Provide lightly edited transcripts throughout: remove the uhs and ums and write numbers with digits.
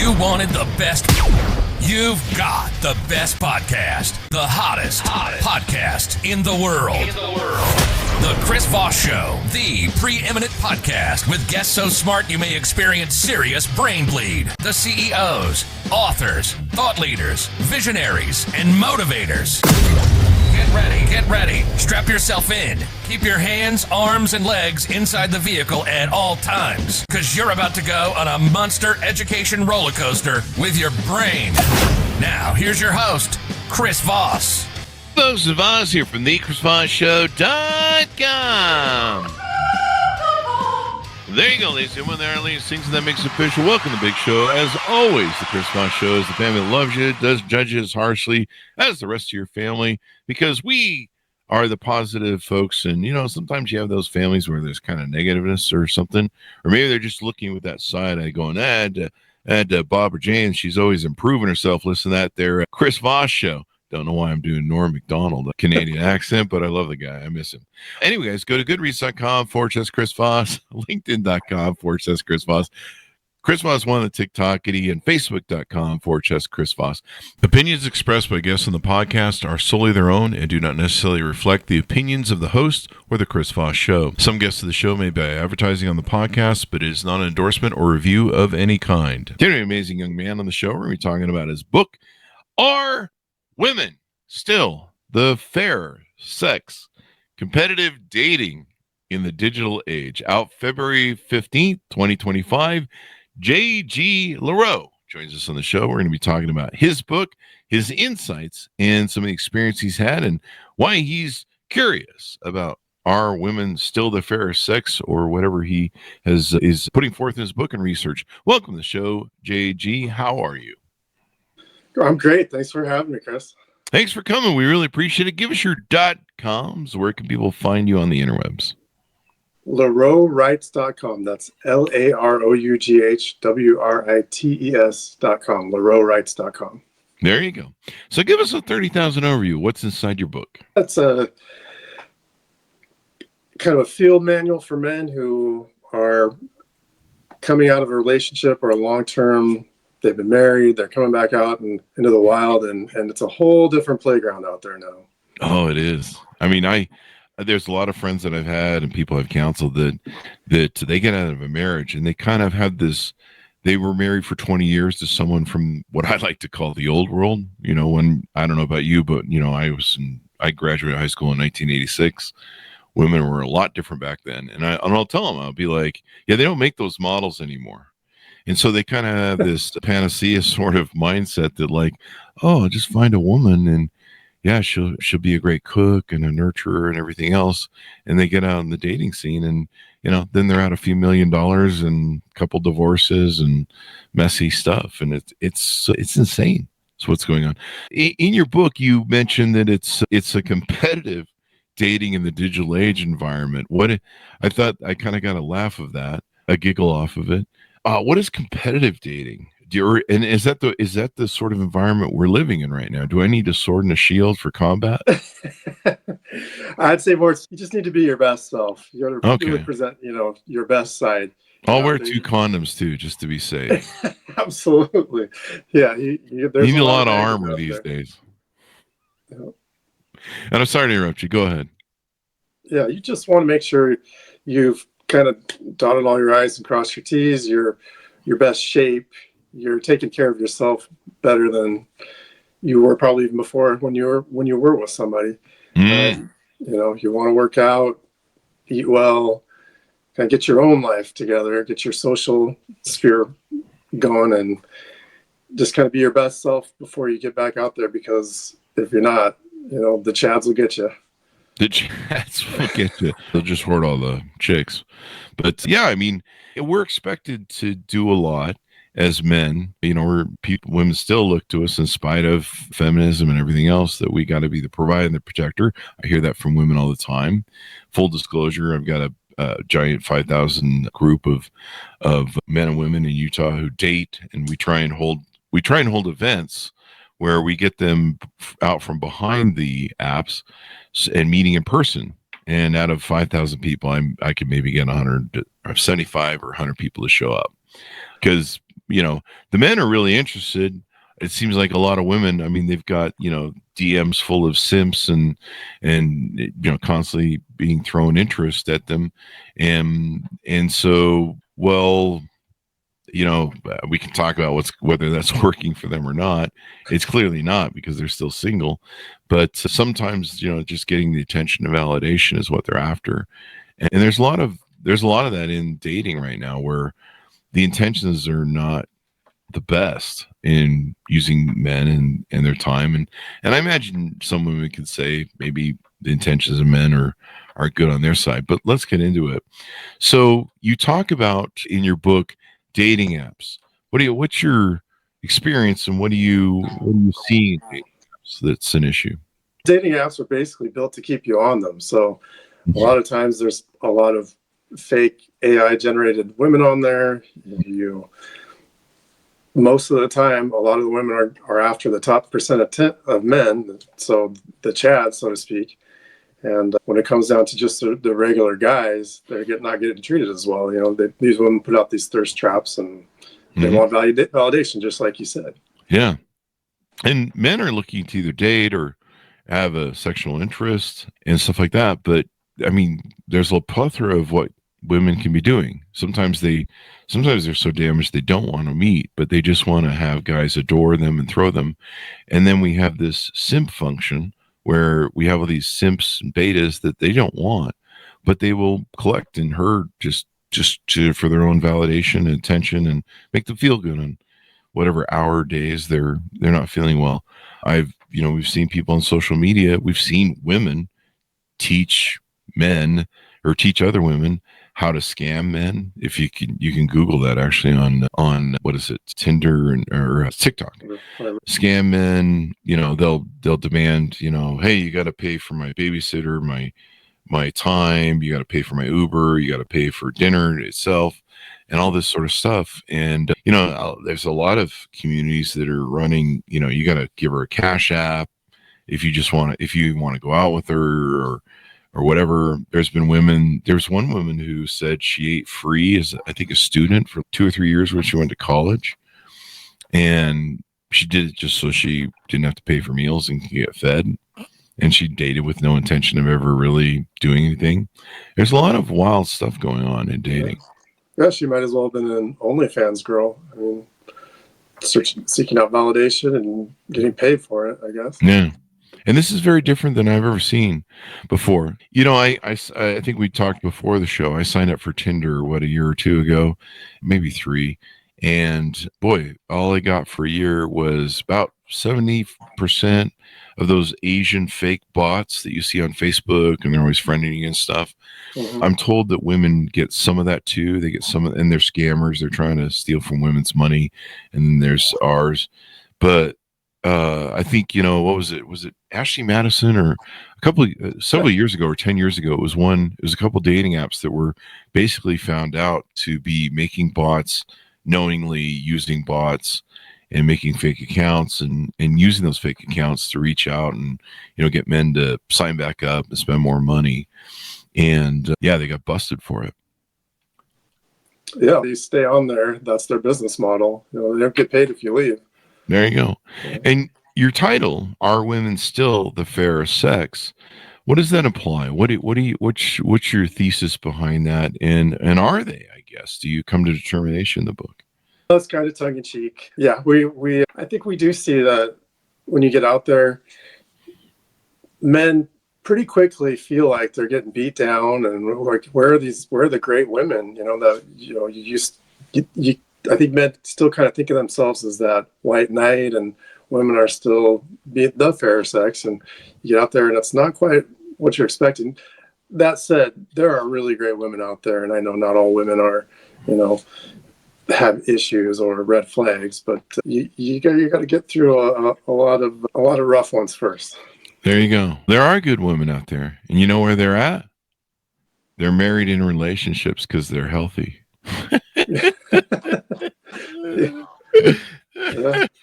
you wanted the best, you've got the best podcast, the hottest podcast in the world. The Chris Voss Show, the preeminent podcast with guests so smart you may experience serious brain bleed. The CEOs, authors, thought leaders, visionaries, and motivators. Get ready. Strap yourself in. Keep your hands, arms, and legs inside the vehicle at all times, because you're about to go on a monster education roller coaster with your brain. Now, here's your host, Chris Voss. Folks, Voss here from the ChrisVossShow.com. There you go, ladies and gentlemen. There are things that makes it official. Welcome to the big show. As always, the Chris Voss Show is the family that loves you, does judge you as harshly as the rest of your family, because we are the positive folks. And, you know, sometimes you have those families where there's kind of negativeness or something, or maybe they're just looking with that side eye going, Bob or Jane, she's always improving herself. Listen to that there, Chris Voss Show. Don't know why I'm doing Norm Macdonald, a Canadian accent, but I love the guy. I miss him. Anyway, guys, go to goodreads.com/Chris Voss, linkedin.com/Chris Voss, Chris Voss one on the TikTokity, and facebook.com/Chris Voss. Opinions expressed by guests on the podcast are solely their own and do not necessarily reflect the opinions of the host or the Chris Voss Show. Some guests of the show may be advertising on the podcast, but it is not an endorsement or review of any kind. Today, an amazing young man on the show. We're going to be talking about his book, Are Women Still the Fair Sex? Competitive Dating in the Digital Age. Out February 15th, 2025. J.G. Larough joins us on the show. We're going to be talking about his book, his insights, and some of the experience he's had, and why he's curious about are women still the fair sex, or whatever he is putting forth in his book and research. Welcome to the show, J.G. How are you? I'm great. Thanks for having me, Chris. Thanks for coming. We really appreciate it. Give us your .coms. Where can people find you on the interwebs? LaroughWrites.com. That's LaroughWrites.com. LaroughWrites.com. There you go. So give us a 30,000 overview. What's inside your book? That's a kind of a field manual for men who are coming out of a relationship or a long-term. They've been married, they're coming back out and into the wild, and it's a whole different playground out there now. Oh, it is. I mean, there's a lot of friends that I've had and people I've counseled that they get out of a marriage and they kind of have this, they were married for 20 years to someone from what I like to call the old world. You know, when, I don't know about you, but, you know, I graduated high school in 1986. Women were a lot different back then. And I'll tell them, I'll be like, yeah, they don't make those models anymore. And so they kind of have this panacea sort of mindset that, like, oh, just find a woman and yeah, she'll be a great cook and a nurturer and everything else. And they get out in the dating scene and, you know, then they're out a few $1 million and a couple divorces and messy stuff. And it's insane. That's what's going on. In your book, you mentioned that it's a competitive dating in the digital age environment. I thought I kind of got a laugh of that, a giggle off of it. What is competitive dating? And is that the sort of environment we're living in right now? Do I need a sword and a shield for combat? I'd say more. You just need to be your best self. You got to really present, your best side. I'll wear 2 condoms too, just to be safe. Absolutely. Yeah. You need a lot of armor these days. Yeah. And I'm sorry to interrupt you. Go ahead. Yeah, you just want to make sure you've kind of dotted all your I's and crossed your T's. You're your best shape. You're taking care of yourself better than you were probably even before when you were with somebody. You want to work out, eat well, kind of get your own life together, get your social sphere going, and just kind of be your best self before you get back out there. Because if you're not, the chads will get you. The chats will get you. They'll just hoard all the chicks. But yeah, I mean, we're expected to do a lot as men. Women still look to us in spite of feminism and everything else, that we got to be the provider and the protector. I hear that from women all the time. Full disclosure, I've got a giant 5,000 group of men and women in Utah who date, and we try and hold events where we get them out from behind the apps and meeting in person. And out of 5,000 people, I could maybe get 175 or 100 people to show up, because the men are really interested. It seems like a lot of women, I mean, they've got, DMs full of simps and constantly being thrown interest at them. And so, well, we can talk about whether that's working for them or not. It's clearly not, because they're still single, but sometimes, just getting the attention and validation is what they're after. And there's a lot of that in dating right now, where the intentions are not the best in using men and their time. And I imagine some women could say maybe the intentions of men are good on their side, but let's get into it. So you talk about in your book dating apps. What's your experience, and what do you see in dating apps that's an issue? Dating apps are basically built to keep you on them. So a lot of times there's a lot of fake AI generated women on there. Most of the time, a lot of the women are after the top percent of men, so the Chad, so to speak. And when it comes down to just the regular guys, they're not getting treated as well. These women put out these thirst traps, and they want validation, just like you said. Yeah. And men are looking to either date or have a sexual interest and stuff like that. But I mean, there's a plethora of what women can be doing. Sometimes they're so damaged they don't want to meet, but they just want to have guys adore them and throw them. And then we have this simp function, where we have all these simps and betas that they don't want, but they will collect and herd just for their own validation and attention, and make them feel good on whatever hour, days they're not feeling well. We've seen people on social media. We've seen women teach men or teach other women how to scam men. If you can Google that, actually, on what is it, Tinder or TikTok. Scam men, they'll demand, hey, you got to pay for my babysitter, my time, you got to pay for my Uber, you got to pay for dinner itself, and all this sort of stuff. And there's a lot of communities that are running, you got to give her a Cash App if you want to go out with her, or whatever. There's one woman who said she ate free as, I think, a student for 2 or 3 years when she went to college, and she did it just so she didn't have to pay for meals and could get fed. And she dated with no intention of ever really doing anything. There's a lot of wild stuff going on in dating. Yeah, she might as well have been an OnlyFans girl. I mean, seeking out validation and getting paid for it, I guess. Yeah. And this is very different than I've ever seen before. I think we talked before the show. I signed up for Tinder, a year or two ago, maybe 3. And boy, all I got for a year was about 70% of those Asian fake bots that you see on Facebook, and they're always friending you and stuff. Mm-hmm. I'm told that women get some of that too. They get and they're scammers. They're trying to steal from women's money. And then there's ours. But I think, what was it? Was it Ashley Madison, or several years ago, or 10 years ago? It was a couple dating apps that were basically found out to be making bots, knowingly using bots and making fake accounts, and using those fake accounts to reach out and, get men to sign back up and spend more money. And they got busted for it. Yeah, you stay on there. That's their business model. They don't get paid if you leave. There you go. And your title, "Are Women Still the Fairest Sex?" What does that imply? What's your thesis behind that? And are they, I guess? Do you come to determination in the book? That's kind of tongue in cheek. Yeah, I think we do see that when you get out there, men pretty quickly feel like they're getting beat down, and like, where are the great women? I think men still kind of think of themselves as that white knight, and women are still the fair sex, and you get out there and it's not quite what you're expecting. That said, there are really great women out there, and I know not all women are, have issues or red flags, but you got to get through a lot of rough ones first. There you go. There are good women out there, and you know where they're at? They're married in relationships because they're healthy. Yeah,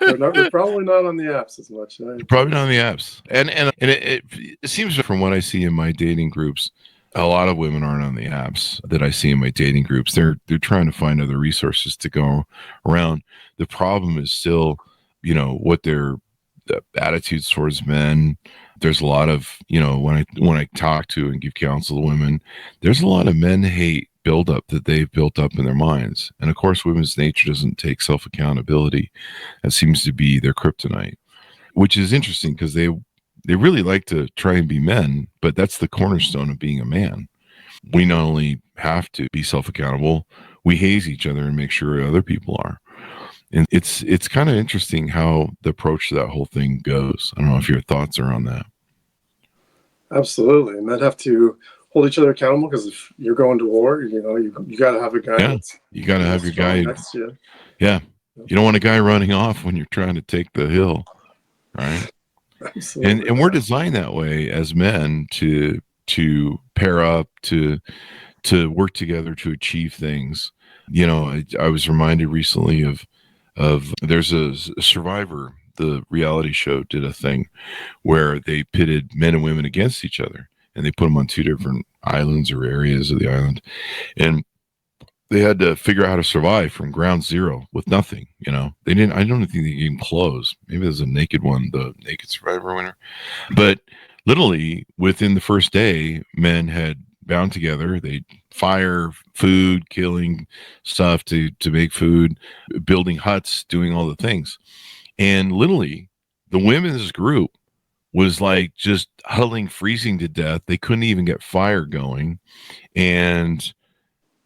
they're probably not on the apps as much. Probably not on the apps, and it seems, from what I see in my dating groups, A lot of women aren't on the apps that I see in my dating groups. They're trying to find other resources to go around. The problem is still, what their attitudes towards men. There's a lot of, when I talk to and give counsel to women, there's a lot of men hate buildup that they've built up in their minds. And of course, women's nature doesn't take self-accountability. That seems to be their kryptonite, which is interesting because they really like to try and be men, but that's the cornerstone of being a man. We not only have to be self-accountable, we haze each other and make sure other people are. And it's kind of interesting how the approach to that whole thing goes. I don't know if your thoughts are on that. Absolutely. Men have to hold each other accountable, because if you're going to war, you got to have a guy. Yeah, you got to have your guy next to you. Yeah. You don't want a guy running off when you're trying to take the hill, right? Absolutely. And we're designed that way as men to pair up, to work together to achieve things. I was reminded recently of there's a Survivor, the reality show, did a thing where they pitted men and women against each other, and they put them on two different islands or areas of the island, and they had to figure out how to survive from ground zero with nothing. They didn't. I don't think they even clothes. Maybe there's a naked one, the Naked Survivor winner. But literally within the first day, men had bound together. They fire, food, killing stuff to make food, building huts, doing all the things. And literally the women's group was like just huddling, freezing to death. They couldn't even get fire going. And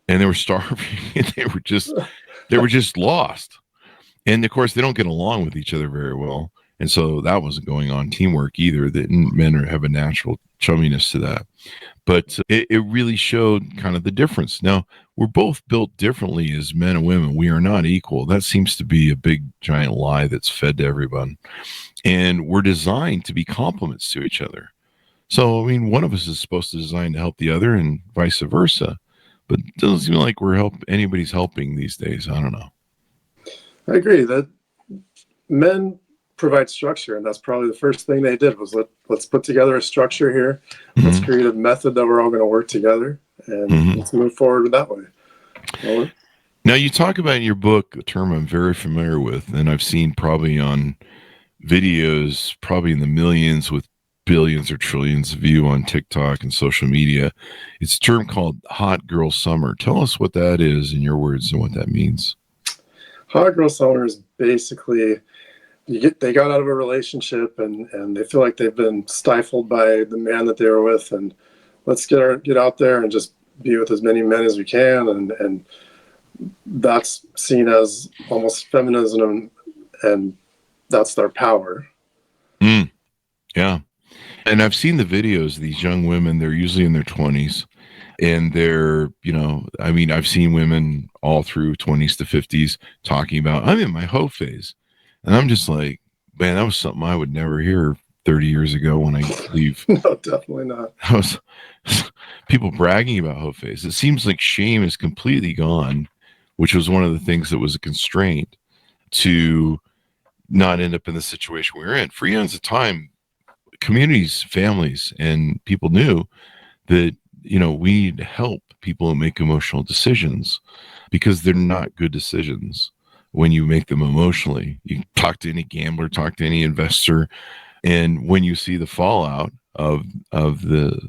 they were starving, and they were just lost. And of course, they don't get along with each other very well. And so that wasn't going on teamwork either. That men have a natural chumminess to that. But it really showed kind of the difference. Now, we're both built differently as men and women. We are not equal. That seems to be a big, giant lie that's fed to everyone. And we're designed to be complements to each other. So, one of us is supposed to design to help the other, and vice versa. But it doesn't seem like anybody's helping these days. I don't know. I agree that men provide structure, and that's probably the first thing they did was let's put together a structure here. Mm-hmm. Let's create a method that we're all going to work together, and let's move forward that way. Now, you talk about in your book a term I'm very familiar with, and I've seen probably on videos, probably in the millions with billions or trillions of views on TikTok and social media. It's a term called hot girl summer. Tell us what that is in your words and what that means. Hot girl summer is basically they got out of a relationship and they feel like they've been stifled by the man that they were with, and let's get out there and just be with as many men as we can, and that's seen as almost feminism, and that's their power. Yeah. And I've seen the videos of these young women. They're usually in their 20s, and they're, I've seen women all through 20s to 50s talking about, I'm in my hoe phase. And I'm just like, man, that was something I would never hear 30 years ago when I leave. No, definitely not. That was people bragging about hoe phase. It seems like shame is completely gone, which was one of the things that was a constraint to not end up in the situation we were in. For eons of time, communities, families, and people knew that, we need to help people make emotional decisions, because they're not good decisions when you make them emotionally. You talk to any gambler, talk to any investor, and when you see the fallout of the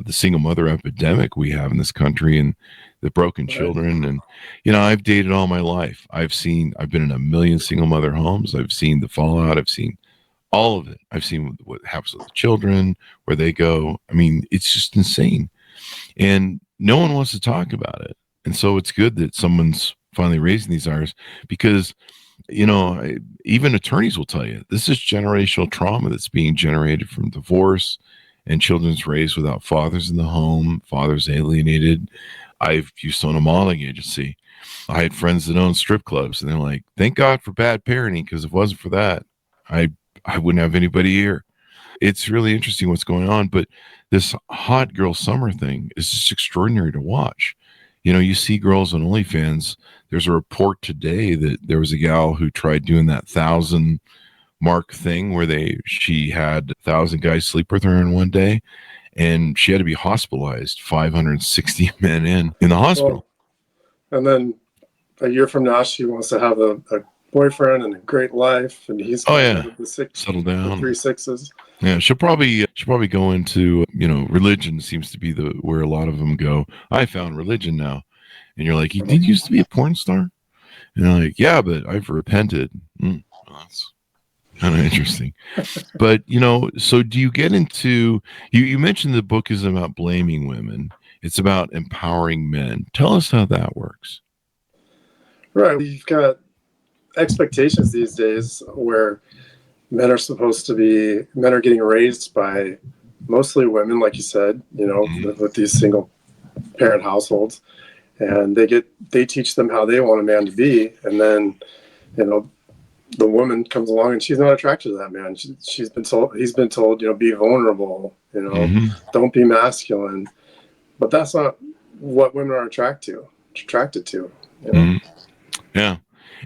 single mother epidemic we have in this country, and the broken children, and I've dated all my life. I've been in a million single mother homes. I've seen the fallout. I've seen all of it. I've seen what happens with the children, where they go. It's just insane. And no one wants to talk about it. And so it's good that someone's finally raising these hours, because, even attorneys will tell you this is generational trauma that's being generated from divorce and children's raised without fathers in the home, fathers alienated. I've used to own a modeling agency. I had friends that owned strip clubs, and they're like, thank God for bad parenting, because if it wasn't for that, I wouldn't have anybody here. It's really interesting what's going on, but this hot girl summer thing is just extraordinary to watch. You see girls on OnlyFans. There's a report today that there was a gal who tried doing that 1,000 mark thing where she had 1,000 guys sleep with her in one day, and she had to be hospitalized. 560 men in the hospital. Well, and then a year from now, she wants to have a boyfriend and a great life, and he's settle down, the 3 6s. Yeah, she'll probably go into, religion seems to be where a lot of them go. I found religion now. And you're like, you did used to be a porn star? And I'm like, yeah, but I've repented. Well, that's kind of interesting. But, so do you get into, you mentioned the book is about blaming women. It's about empowering men. Tell us how that works. Right. We've got expectations these days where men are getting raised by mostly women, like you said, with these single parent households, and they teach them how they want a man to be. And then, the woman comes along and she's not attracted to that man. He's been told, be vulnerable, don't be masculine, but that's not what women are attracted to. Yeah.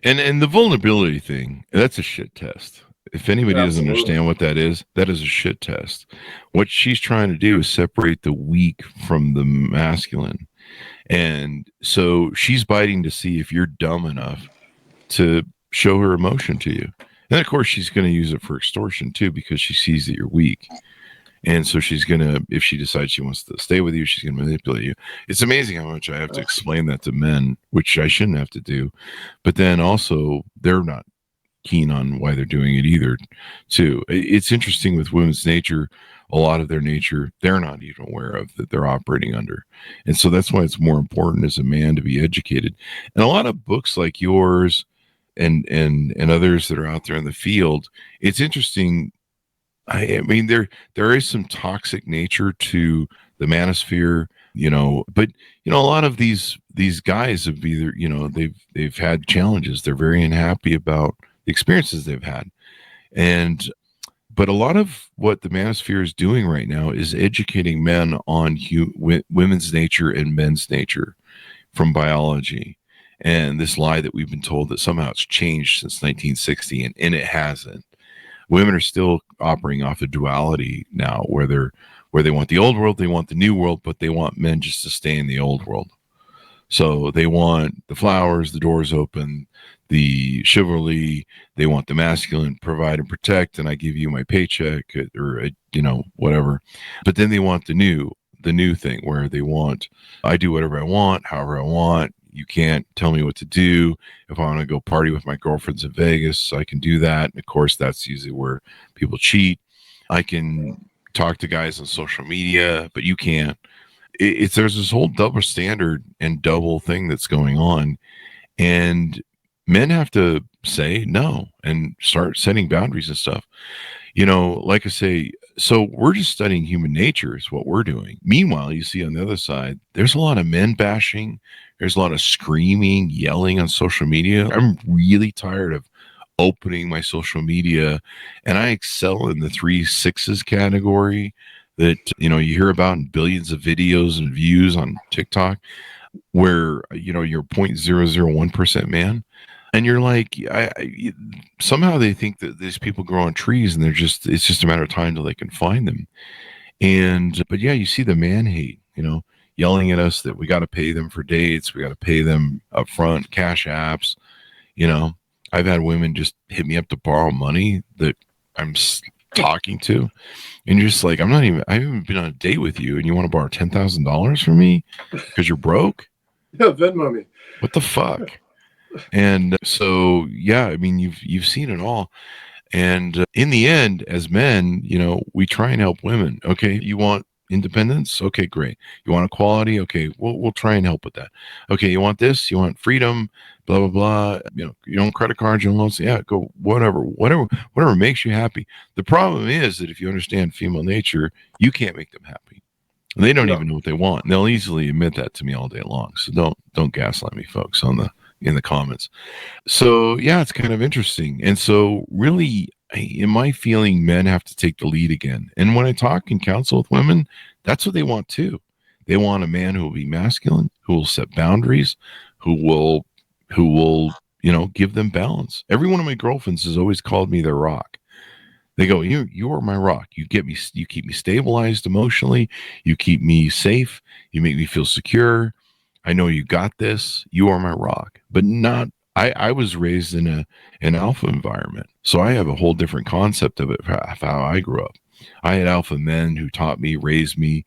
And the vulnerability thing, that's a shit test. If anybody doesn't understand what that is a shit test. What she's trying to do is separate the weak from the masculine. And so she's biting to see if you're dumb enough to show her emotion to you. And of course, she's going to use it for extortion too, because she sees that you're weak. And so she's going to, if she decides she wants to stay with you, she's going to manipulate you. It's amazing how much I have to explain that to men, which I shouldn't have to do. But then also, they're not keen on why they're doing it either, too. It's interesting with women's nature. A lot of their nature, they're not even aware of that they're operating under. And so that's why it's more important as a man to be educated. And a lot of books like yours and others that are out there in the field, it's interesting. I mean, there is some toxic nature to the manosphere, but a lot of these guys have either, they've had challenges. They're very unhappy about the experiences they've had. But a lot of what the manosphere is doing right now is educating men on women's nature and men's nature from biology. And this lie that we've been told that somehow it's changed since 1960, and it hasn't. Women are still operating off of duality now, where they want the old world, they want the new world, but they want men just to stay in the old world. So they want the flowers, the doors open, the chivalry. They want the masculine, provide and protect, and I give you my paycheck or whatever. But then they want the new thing where they want, I do whatever I want, however I want. You can't tell me what to do. If I want to go party with my girlfriends in Vegas, I can do that. And of course, that's usually where people cheat. I can talk to guys on social media, but you can't. There's this whole double standard and double thing that's going on. And men have to say no and start setting boundaries and stuff. Like I say, so we're just studying human nature is what we're doing. Meanwhile, you see on the other side, there's a lot of men bashing. There's a lot of screaming, yelling on social media. I'm really tired of opening my social media, and I excel in the 3 6s category that, you hear about in billions of videos and views on TikTok, where, you're 0.001% man. And you're like, somehow they think that these people grow on trees and it's just a matter of time till they can find them. But yeah, you see the man hate, yelling at us that we got to pay them for dates. We got to pay them up front, cash apps. I've had women just hit me up to borrow money that I'm talking to. And you're just like, I haven't been on a date with you and you want to borrow $10,000 from me because you're broke? Yeah, Venmo me. What the fuck? And so, yeah, I mean, you've seen it all. And in the end, as men, we try and help women. Okay, you want independence? Okay, great. You want equality? Okay, we'll try and help with that. Okay, you want this? You want freedom? Blah, blah, blah. You don't credit cards, you don't loans. Yeah, go whatever makes you happy. The problem is that if you understand female nature, you can't make them happy. They don't even know what they want. And they'll easily admit that to me all day long. So don't gaslight me, folks, in the comments. So yeah, it's kind of interesting. And so really, in my feeling, men have to take the lead again. And when I talk and counsel with women, that's what they want too. They want a man who will be masculine, who will set boundaries, who will give them balance. Every one of my girlfriends has always called me their rock. They go, you are my rock. You keep me stabilized emotionally. You keep me safe. You make me feel secure. I know you got this. You are my rock. But not, I was raised in an alpha environment. So I have a whole different concept of it, of how I grew up. I had alpha men who taught me, raised me,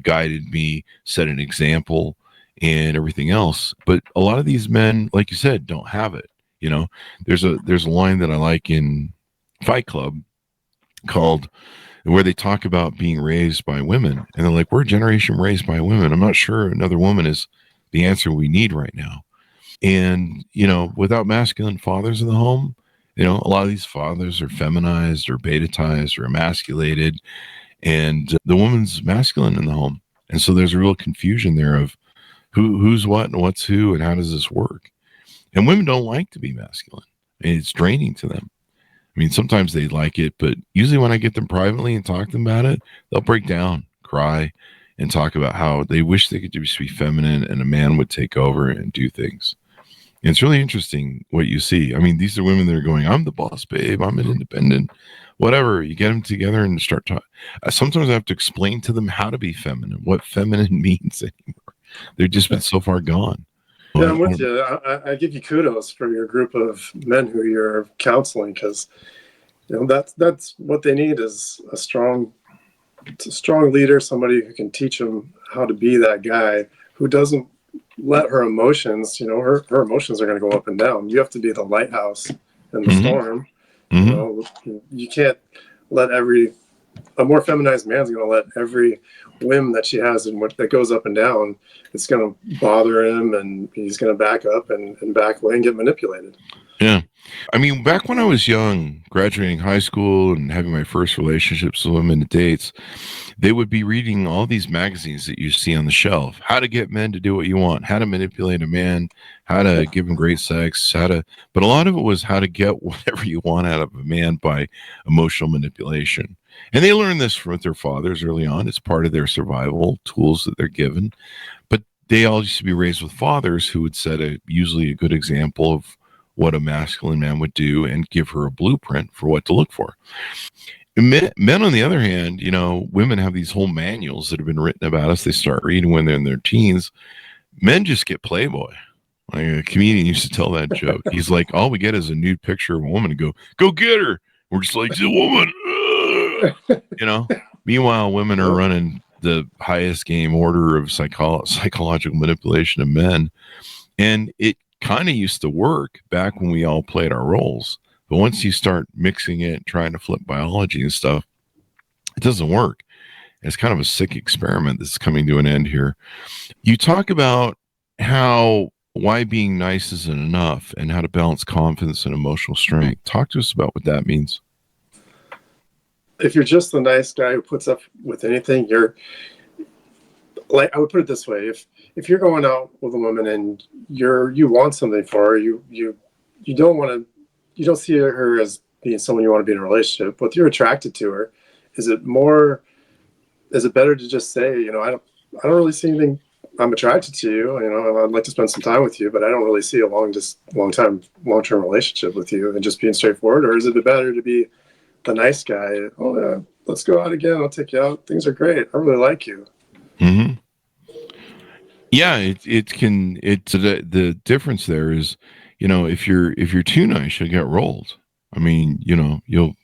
guided me, set an example, and everything else. But a lot of these men, like you said, don't have it. You know, there's a line that I like in Fight Club called, where they talk about being raised by women, and they're like, we're a generation raised by women. I'm not sure another woman is the answer we need right now. And, you know, without masculine fathers in the home, you know, a lot of these fathers are feminized or betatized or emasculated, and the woman's masculine in the home. And so there's a real confusion there of who's what and what's who and how does this work. And women don't like to be masculine. It's draining to them. I mean, sometimes they like it, but usually when I get them privately and talk to them about it, they'll break down, cry, and talk about how they wish they could just be feminine and a man would take over and do things. And it's really interesting what you see. I mean, these are women that are going, I'm the boss, babe. I'm an independent, whatever. You get them together and start talking. Sometimes I have to explain to them how to be feminine, what feminine means anymore. They've just been so far gone. Yeah, I'm with you. I give you kudos for your group of men who you're counseling, because you know that's what they need is a strong leader, somebody who can teach them how to be that guy who doesn't let her emotions. You know, her emotions are going to go up and down. You have to be the lighthouse in the storm. Mm-hmm. You know, you can't let a more feminized man's going to let every whim that she has and that goes up and down, it's going to bother him, and he's going to back up and back away and get manipulated. Yeah. I mean, back when I was young, graduating high school and having my first relationships with women and dates, they would be reading all these magazines that you see on the shelf. How to get men to do what you want, how to manipulate a man, how to give him great sex, but a lot of it was how to get whatever you want out of a man by emotional manipulation. And they learn this from their fathers early on. It's part of their survival tools that they're given. But they all used to be raised with fathers who would set usually a good example of what a masculine man would do and give her a blueprint for what to look for. Men, on the other hand, you know, women have these whole manuals that have been written about us. They start reading when they're in their teens. Men just get Playboy. Like a comedian used to tell that joke. He's like, all we get is a nude picture of a woman and go get her. We're just like, the woman. You know, meanwhile, women are running the highest game order of psychological manipulation of men. And it kind of used to work back when we all played our roles. But once you start mixing it, trying to flip biology and stuff, it doesn't work. It's kind of a sick experiment that's coming to an end here. You talk about why being nice isn't enough and how to balance confidence and emotional strength. Talk to us about what that means. If you're just the nice guy who puts up with anything, you're like, I would put it this way. If you're going out with a woman and you want something for her, you don't see her as being someone you want to be in a relationship with, you're attracted to her. Is it better to just say, you know, I don't really see anything, I'm attracted to you, you know, I'd like to spend some time with you, but I don't really see a long-term relationship with you, and just being straightforward? Or is it better to be the nice guy? Oh yeah, let's go out again, I'll take you out, things are great, I really like you. Mm-hmm. Yeah, the difference there is, you know, if you're too nice, you'll get rolled. I mean, you know, you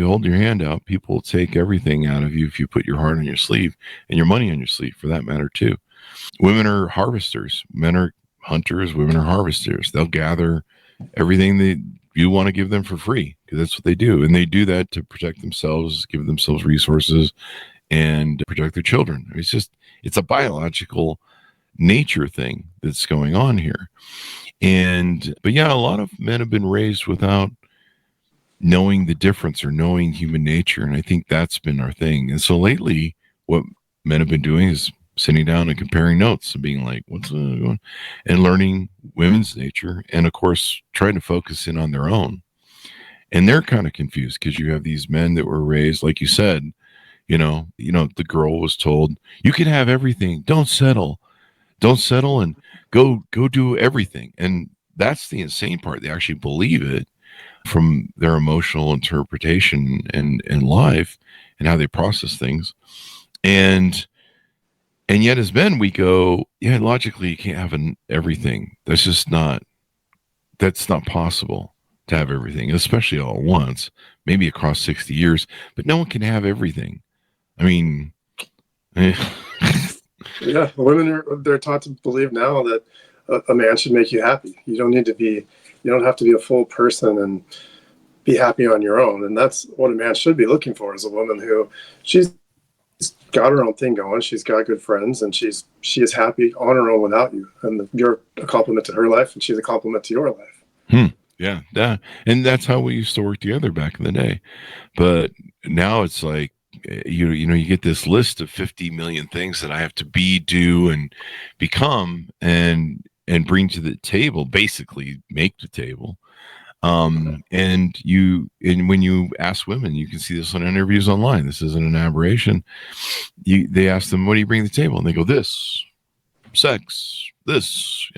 hold your hand out, people will take everything out of you if you put your heart on your sleeve, and your money on your sleeve for that matter too. Women are harvesters, men are hunters, women are harvesters. They'll gather everything that you want to give them for free, because that's what they do. And they do that to protect themselves, give themselves resources, and protect their children. It's a biological nature thing that's going on here. But yeah, a lot of men have been raised without knowing the difference or knowing human nature. And I think that's been our thing. And so lately, what men have been doing is sitting down and comparing notes and being like, what's going on? And learning women's nature. And of course, trying to focus in on their own. And they're kind of confused because you have these men that were raised, like you said, you know, the girl was told, you can have everything. Don't settle and go do everything. And that's the insane part. They actually believe it. from their emotional interpretation in life and how they process things. And yet as men, we go, yeah, logically you can't have everything. That's not possible to have everything, especially all at once, maybe across 60 years, but no one can have everything. I mean, yeah, they're taught to believe now that a man should make you happy. You don't have to be a full person and be happy on your own. And that's what a man should be looking for, is a woman who she's got her own thing going. She's got good friends, and she is happy on her own without you. And you're a compliment to her life, and she's a compliment to your life. Yeah. And that's how we used to work together back in the day. But now it's like, you get this list of 50 million things that I have to be, do, and become, and bring to the table, basically make the table. And when you ask women, you can see this on interviews online. This isn't an aberration. They ask them, what do you bring to the table? And they go, this, sex, this,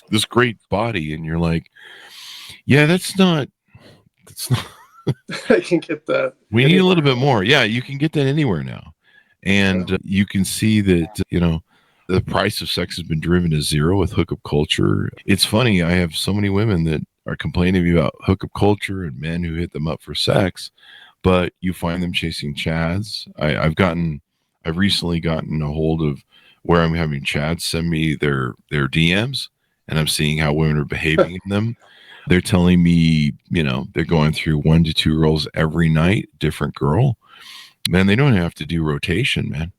this great body. And you're like, yeah, that's not I can get that. We need a little bit more. Yeah, you can get that anywhere now. And you can see that, the price of sex has been driven to zero with hookup culture. It's funny. I have so many women that are complaining to me about hookup culture and men who hit them up for sex, but you find them chasing chads. I've recently gotten a hold of where I'm having chads send me their DMs, and I'm seeing how women are behaving in them. They're telling me, they're going through 1 to 2 girls every night, different girl. Man, they don't have to do rotation, man.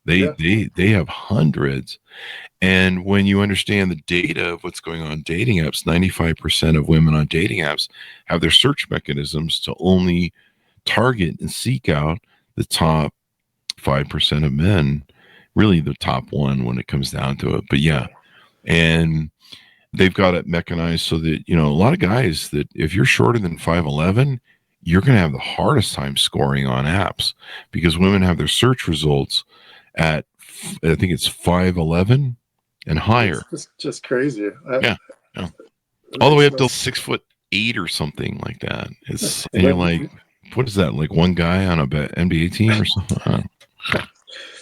They have hundreds. And when you understand the data of what's going on dating apps, 95% of women on dating apps have their search mechanisms to only target and seek out the top 5% of men, really the top one when it comes down to it. But yeah, and they've got it mechanized so that, a lot of guys, that if you're shorter than 5'11", you're going to have the hardest time scoring on apps, because women have their search results at, I think it's 5'11" and higher. It's just crazy. Yeah. All the way up to 6'8" or something like that. And you're like, what is that? Like one guy on a NBA team or something?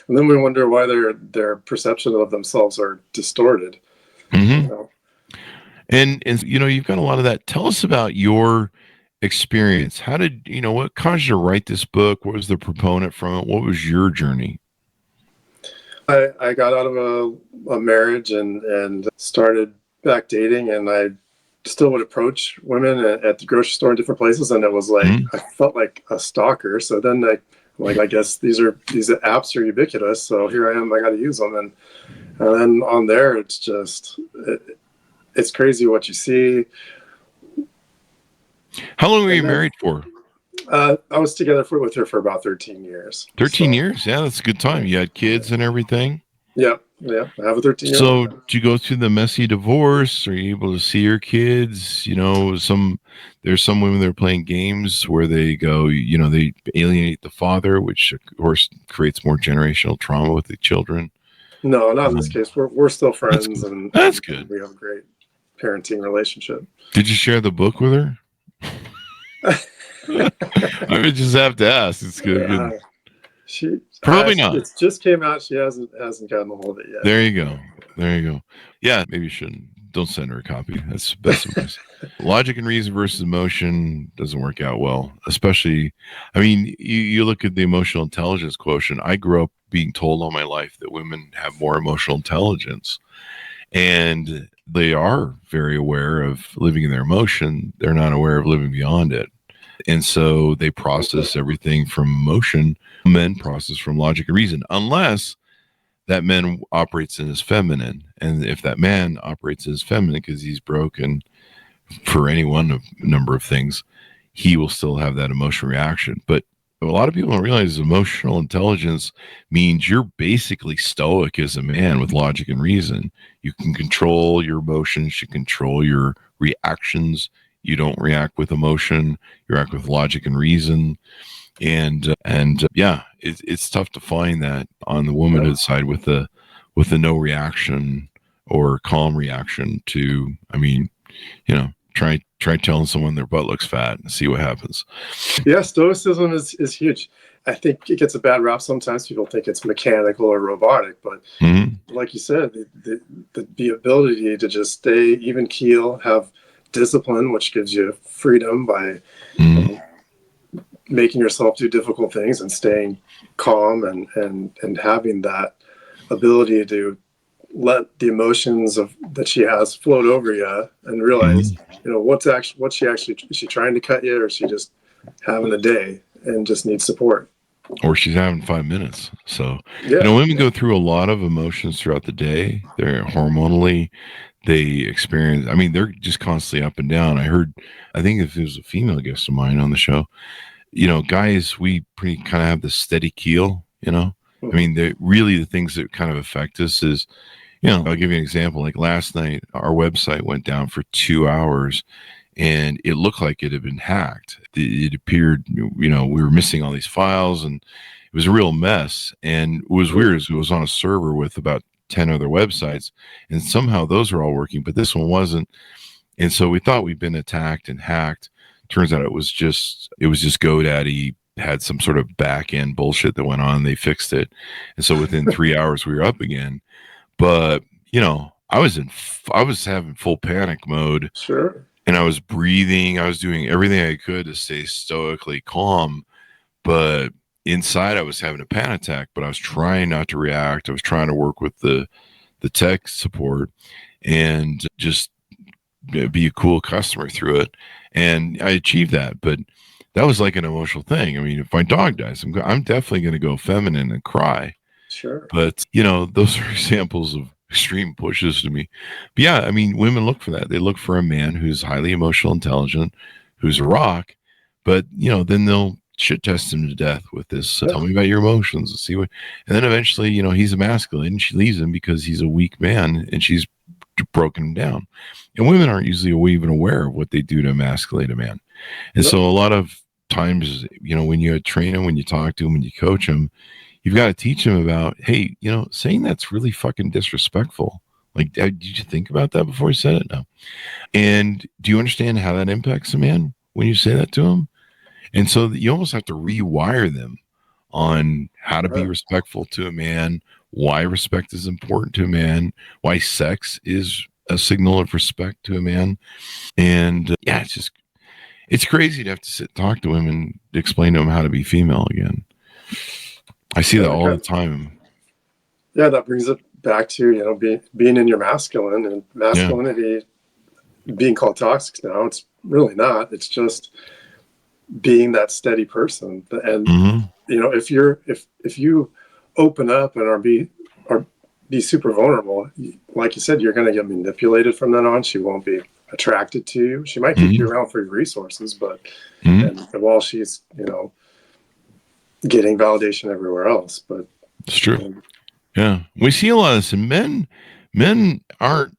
And then we wonder why their perception of themselves are distorted. Mm-hmm. And you've got a lot of that. Tell us about your experience. How did, what caused you to write this book? What was the proponent from it? What was your journey? I got out of a marriage and started back dating, and I still would approach women at the grocery store in different places, and it was like, I felt like a stalker. So then I guess these apps are ubiquitous, so here I am, I got to use them. And then on there, it's just, it's crazy what you see. How long were you married for? I was together with her for about 13 years. 13 years? Yeah, that's a good time. You had kids and everything? Yeah. I have a 13-year-old. So did you go through the messy divorce? Are you able to see your kids? There's some women that are playing games where they go, they alienate the father, which of course creates more generational trauma with the children. No, not in this case. We're still friends, and that's good. We have a great parenting relationship. Did you share the book with her? I would just have to ask. It's good. She probably not. It just came out. She hasn't gotten a hold of it yet. There you go. Yeah, maybe you shouldn't. Don't send her a copy. That's the best advice. Logic and reason versus emotion doesn't work out well. Especially, you look at the emotional intelligence quotient. I grew up being told all my life that women have more emotional intelligence, and they are very aware of living in their emotion. They're not aware of living beyond it. And so they process everything from emotion. Men process from logic and reason, unless that man operates in his feminine. And if that man operates in his feminine because he's broken for any number of things, he will still have that emotional reaction. But a lot of people don't realize emotional intelligence means you're basically stoic as a man with logic and reason. You can control your emotions, you control your reactions. You don't react with emotion, you react with logic and reason. And it's tough to find that on the womanhood side with the Try telling someone their butt looks fat and see what happens. Yeah, stoicism is huge. I think it gets a bad rap sometimes. People think it's mechanical or robotic, but like you said, the ability to just stay even keel, have discipline, which gives you freedom by making yourself do difficult things and staying calm and having that ability to let the emotions that she has float over you and realize, what's she actually, is she trying to cut you, or is she just having a day and just needs support? Or she's having 5 minutes. So, women go through a lot of emotions throughout the day. They're hormonally, they experience, they're just constantly up and down. I think if it was a female guest of mine on the show, guys, we pretty kind of have this steady keel, the things that kind of affect us is, I'll give you an example. Like last night, our website went down for 2 hours and it looked like it had been hacked. It appeared, we were missing all these files and it was a real mess. And it was weird. It was on a server with about 10 other websites and somehow those are all working, but this one wasn't. And so we thought we'd been attacked and hacked. Turns out it was just GoDaddy had some sort of back end bullshit that went on. They fixed it. And so within 3 hours we were up again. But, I was having full panic mode. Sure. And I was breathing. I was doing everything I could to stay stoically calm. But inside I was having a panic attack, but I was trying not to react. I was trying to work with the tech support and just be a cool customer through it. And I achieved that. But that was like an emotional thing. If my dog dies, I'm definitely going to go feminine and cry. Sure. But, those are examples of extreme pushes to me. But yeah, women look for that. They look for a man who's highly emotional, intelligent, who's a rock, but, then they'll shit test him to death with this. Tell me about your emotions and see what, and then eventually, he's emasculated and she leaves him because he's a weak man and she's broken him down. And women aren't usually even aware of what they do to emasculate a man. And so a lot of times, when you train them, when you talk to them, when you coach them, you've got to teach them about, hey, saying that's really fucking disrespectful. Like, did you think about that before you said it? No. And do you understand how that impacts a man when you say that to him? And so you almost have to rewire them on how to be respectful to a man, why respect is important to a man, why sex is a signal of respect to a man. And it's crazy to have to sit and talk to him and explain to him how to be female again. I see that all the time. Yeah, that brings it back to, being in your masculine and masculinity being called toxic now. It's really not. It's just being that steady person. And, if you open up and be super vulnerable, like you said, you're going to get manipulated from then on. She won't be attracted to you. She might keep you around for your resources, but and while she's, getting validation everywhere else. But it's true. Yeah. We see a lot of this, and men aren't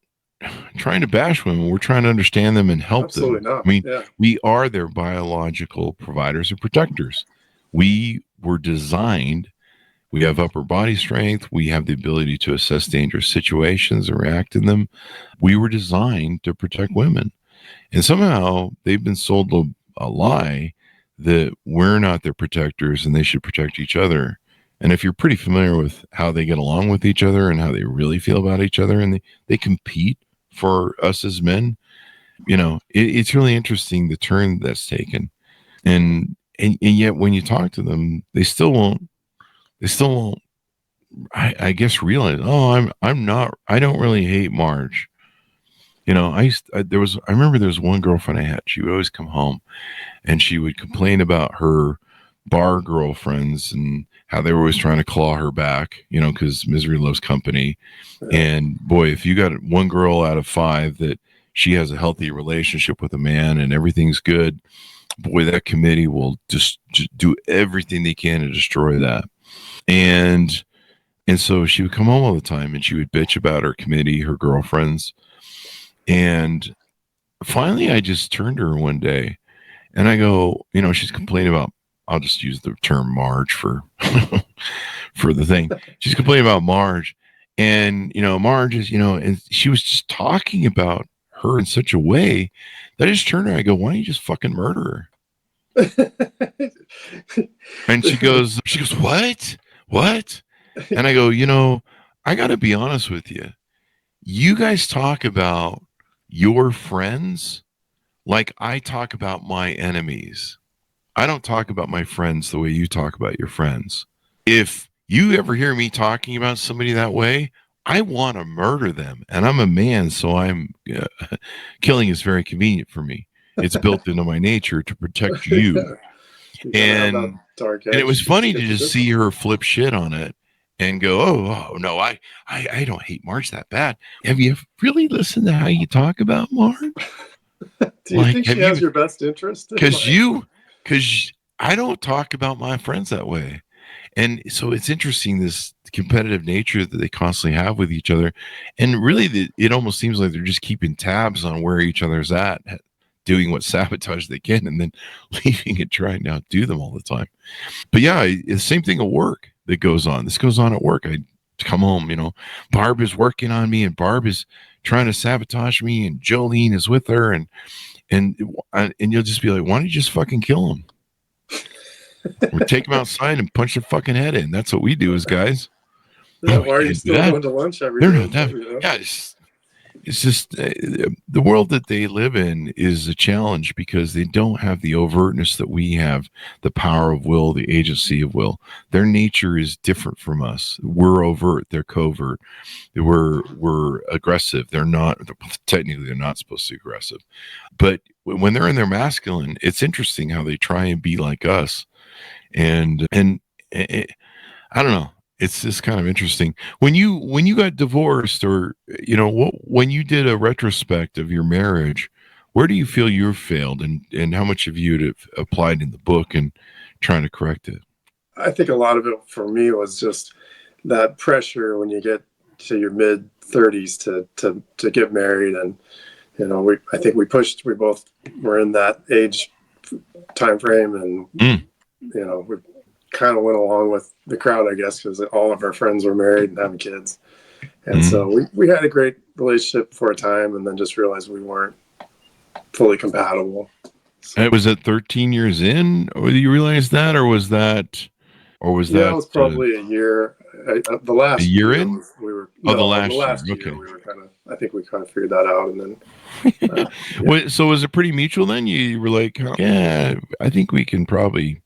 trying to bash women. We're trying to understand them and help absolutely them. Not. We are their biological providers and protectors. We were designed, we have upper body strength. We have the ability to assess dangerous situations and react in them. We were designed to protect women. And somehow they've been sold a lie that we're not their protectors and they should protect each other. And if you're pretty familiar with how they get along with each other and how they really feel about each other, and they compete for us as men, it's really interesting the turn that's taken. And yet when you talk to them, they still won't, I guess, realize, I don't really hate Marge. I remember there was one girlfriend I had. She would always come home and she would complain about her bar girlfriends and how they were always trying to claw her back, because misery loves company. Yeah. And boy, if you got one girl out of 5 that she has a healthy relationship with a man and everything's good, boy, that committee will just do everything they can to destroy that. And so she would come home all the time and she would bitch about her committee, her girlfriends. And finally, I just turned to her one day and I go, she's complaining about, I'll just use the term Marge for the thing. She's complaining about Marge. And, Marge is, and she was just talking about her in such a way that I just turned to her. I go, why don't you just fucking murder her? And she goes, what? And I go, I got to be honest with you. You guys talk about your friends like I talk about my enemies. I don't talk about my friends the way you talk about your friends. If you ever hear me talking about somebody that way, I want to murder them. And I'm a man, so killing is very convenient for me. It's built into my nature to protect you. And it was funny to just see her flip shit on it and go, oh no, I don't hate Marge that bad. Have you really listened to how you talk about Marge? Do you think she has your best interest? Because I don't talk about my friends that way. And so it's interesting, this competitive nature that they constantly have with each other. And really, it almost seems like they're just keeping tabs on where each other's at, doing what sabotage they can, and then leaving and trying to outdo them all the time. But yeah, it's the same thing at work that goes on. This goes on at work. I come home, Barb is working on me, and Barb is trying to sabotage me, and Jolene is with her, and you'll just be like, why don't you just fucking kill him? Or take him outside and punch their fucking head in. That's what we do as guys. Yeah, why are you still going to lunch every day? Yeah, it's just the world that they live in is a challenge because they don't have the overtness that we have, the power of will, the agency of will. Their nature is different from us. We're overt, they're covert. We're aggressive. They're not, technically they're not supposed to be aggressive. But when they're in their masculine, it's interesting how they try and be like us. And I don't know. It's just kind of interesting when you got divorced, or when you did a retrospect of your marriage, where do you feel you failed, and how much have you applied in the book and trying to correct it? I think a lot of it for me was just that pressure when you get to your mid 30s to get married, and I think we both were in that age time frame, and we kind of went along with the crowd, I guess, because all of our friends were married and having kids. And so we had a great relationship for a time, and then just realized we weren't fully compatible. So, and was it 13 years in, or you realized that, or was that? It was probably a year. The last year in, we were. The last year. Okay. We were I think we kind of figured that out, and then. Wait, so was it pretty mutual then? You were like, yeah, I think we can probably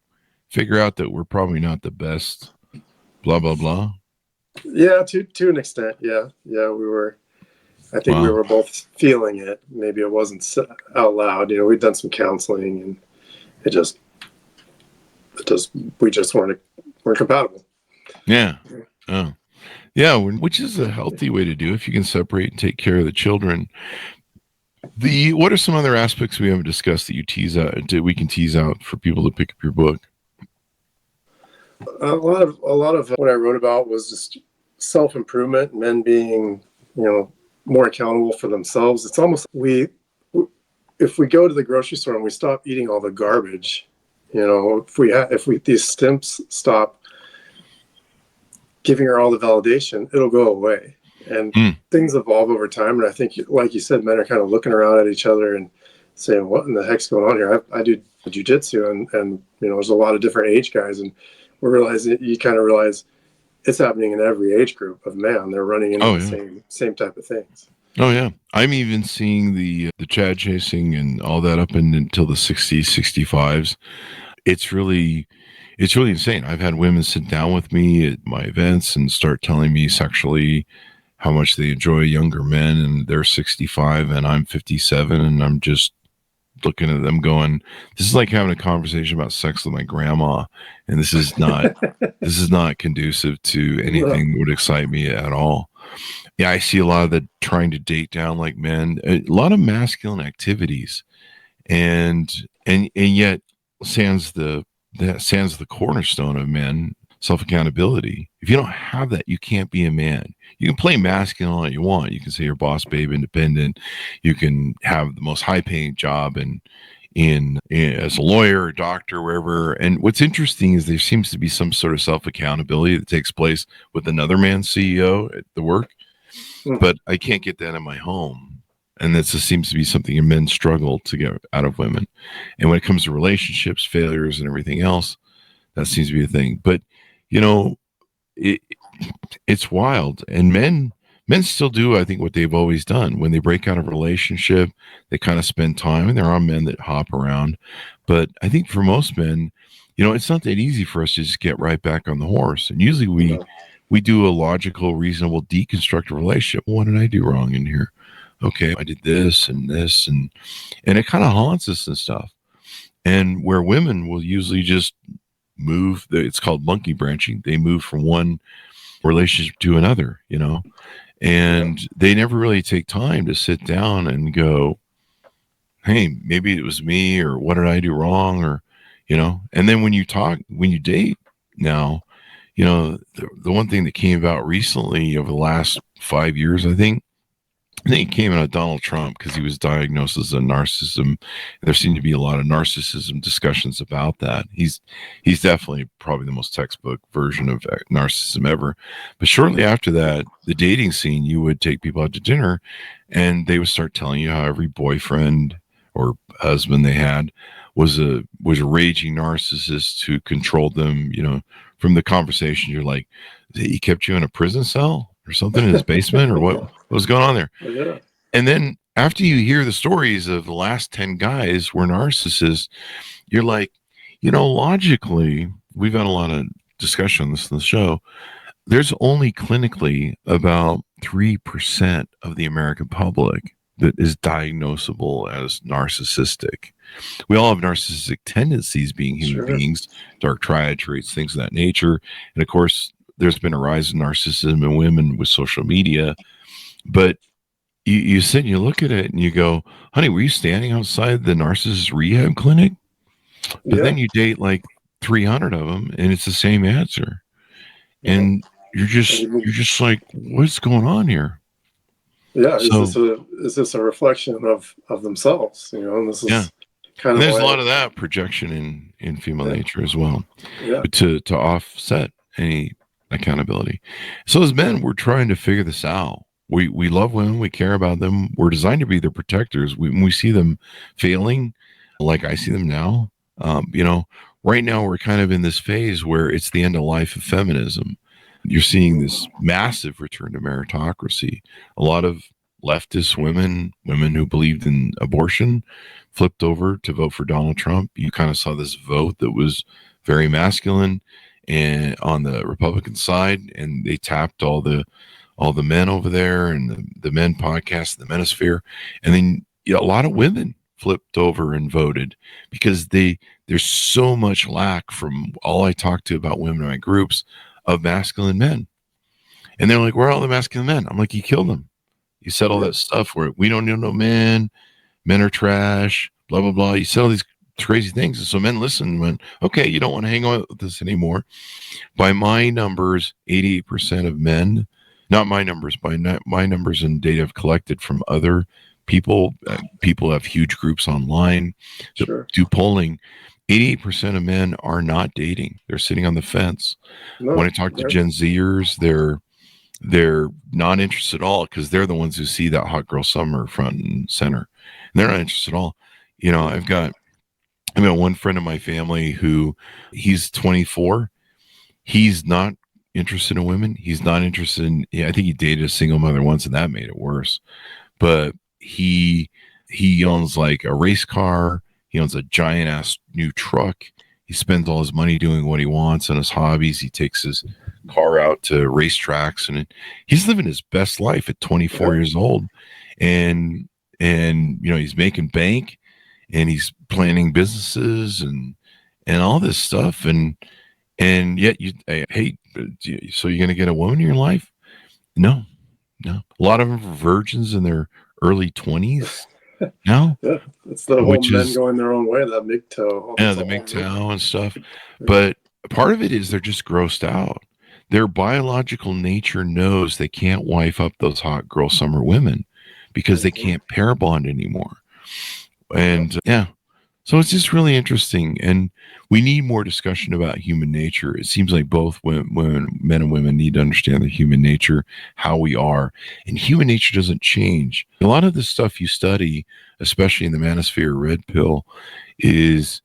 figure out that we're probably not the best, blah blah blah. Yeah, to an extent, yeah, we were. I think we were both feeling it. Maybe it wasn't out loud. We'd done some counseling, and we just weren't compatible. Yeah. Oh, yeah. Which is a healthy way to do if you can separate and take care of the children. What are some other aspects we haven't discussed that we can tease out for people to pick up your book? A lot of what I wrote about was just self-improvement, men being, more accountable for themselves. It's almost if we go to the grocery store and we stop eating all the garbage, if these stimps stop giving her all the validation, it'll go away. And things evolve over time. And I think, like you said, men are kind of looking around at each other and saying, what in the heck's going on here? I do jiu-jitsu, and there's a lot of different age guys, and you kind of realize it's happening in every age group of man. They're running into the same type of things. Oh yeah. I'm even seeing the Chad chasing and all that up until the 60s, 65s. It's really insane. I've had women sit down with me at my events and start telling me sexually how much they enjoy younger men, and they're 65 and I'm 57, and I'm just looking at them going, this is like having a conversation about sex with my grandma, and this is not conducive to anything that would excite me at all. Yeah, I see a lot of the trying to date down like men, a lot of masculine activities, and yet sans the cornerstone of men, self-accountability. If you don't have that, you can't be a man. You can play masculine all you want. You can say you're boss babe, independent. You can have the most high-paying job in as a lawyer or doctor, wherever. And what's interesting is there seems to be some sort of self-accountability that takes place with another man's CEO at the work. But I can't get that in my home. And that just seems to be something men struggle to get out of women. And when it comes to relationships, failures, and everything else, that seems to be a thing. But, it's wild. And men still do, I think, what they've always done. When they break out of a relationship, they kind of spend time, and there are men that hop around. But I think for most men, it's not that easy for us to just get right back on the horse. And usually we do a logical, reasonable, deconstructive relationship. What did I do wrong in here? Okay, I did this, and it kind of haunts us and stuff. And where women will usually just move, it's called monkey branching. They move from one relationship to another, and they never really take time to sit down and go, hey, maybe it was me, or what did I do wrong, or, and then when you date now, the one thing that came about recently over the last 5 years, I think it came out of Donald Trump, because he was diagnosed as a narcissism. There seemed to be a lot of narcissism discussions about that. He's definitely probably the most textbook version of narcissism ever. But shortly after that, the dating scene, you would take people out to dinner, and they would start telling you how every boyfriend or husband they had was a raging narcissist who controlled them. From the conversation, you're like, he kept you in a prison cell or something in his basement, or what was going on there? Yeah. And then after you hear the stories of the last 10 guys were narcissists, you're like, logically, we've had a lot of discussion on this in the show. There's only clinically about 3% of the American public that is diagnosable as narcissistic. We all have narcissistic tendencies, being human beings, dark triad traits, things of that nature. And of course, there's been a rise in narcissism in women with social media. But you sit and you look at it and you go, honey, were you standing outside the narcissist rehab clinic? But then you date like 300 of them, and it's the same answer. And you're just like, what's going on here? Yeah, is this a reflection of themselves? And this is kind of, there's a lot of that projection in female nature as well. Yeah. But to offset any accountability. So as men, we're trying to figure this out. We love women, we care about them. We're designed to be their protectors. When we see them failing, like I see them now, right now we're kind of in this phase where it's the end of life of feminism. You're seeing this massive return to meritocracy. A lot of leftist women who believed in abortion, flipped over to vote for Donald Trump. You kind of saw this vote that was very masculine and on the Republican side, and they tapped all the men over there, and the men podcast, the menosphere. And then a lot of women flipped over and voted, because there's so much lack, from all I talk to about women in my groups, of masculine men. And they're like, where are all the masculine men? I'm like, you killed them. You said all that stuff where we don't need no men are trash, blah, blah, blah. You said all these crazy things. And so men listened and went, okay, you don't want to hang on with this anymore. By my numbers, 88% of men, not my numbers, my numbers and data I've collected from other people, people have huge groups online that do polling. 88% of men are not dating. They're sitting on the fence. When I talk to Gen Zers, they're not interested at all, because they're the ones who see that hot girl summer front and center. And they're not interested at all. I've got one friend of my family who, he's 24. He's not interested in women. He's not interested in, I think he dated a single mother once, and that made it worse. But he owns like a race car. He owns a giant ass new truck. He spends all his money doing what he wants and his hobbies. He takes his car out to racetracks, and he's living his best life at 24 years old. And he's making bank, and he's planning businesses and all this stuff. And yet hey, so you're going to get a woman in your life? No. A lot of them are virgins in their early 20s. No, it's the whole men going their own way. That MGTOW, the MGTOW and stuff. But part of it is they're just grossed out. Their biological nature knows they can't wife up those hot girl summer women, because they can't pair bond anymore. And So it's just really interesting, and we need more discussion about human nature. It seems like both women, men and women, need to understand the human nature, how we are, and human nature doesn't change. A lot of the stuff you study, especially in the Manosphere Red Pill, is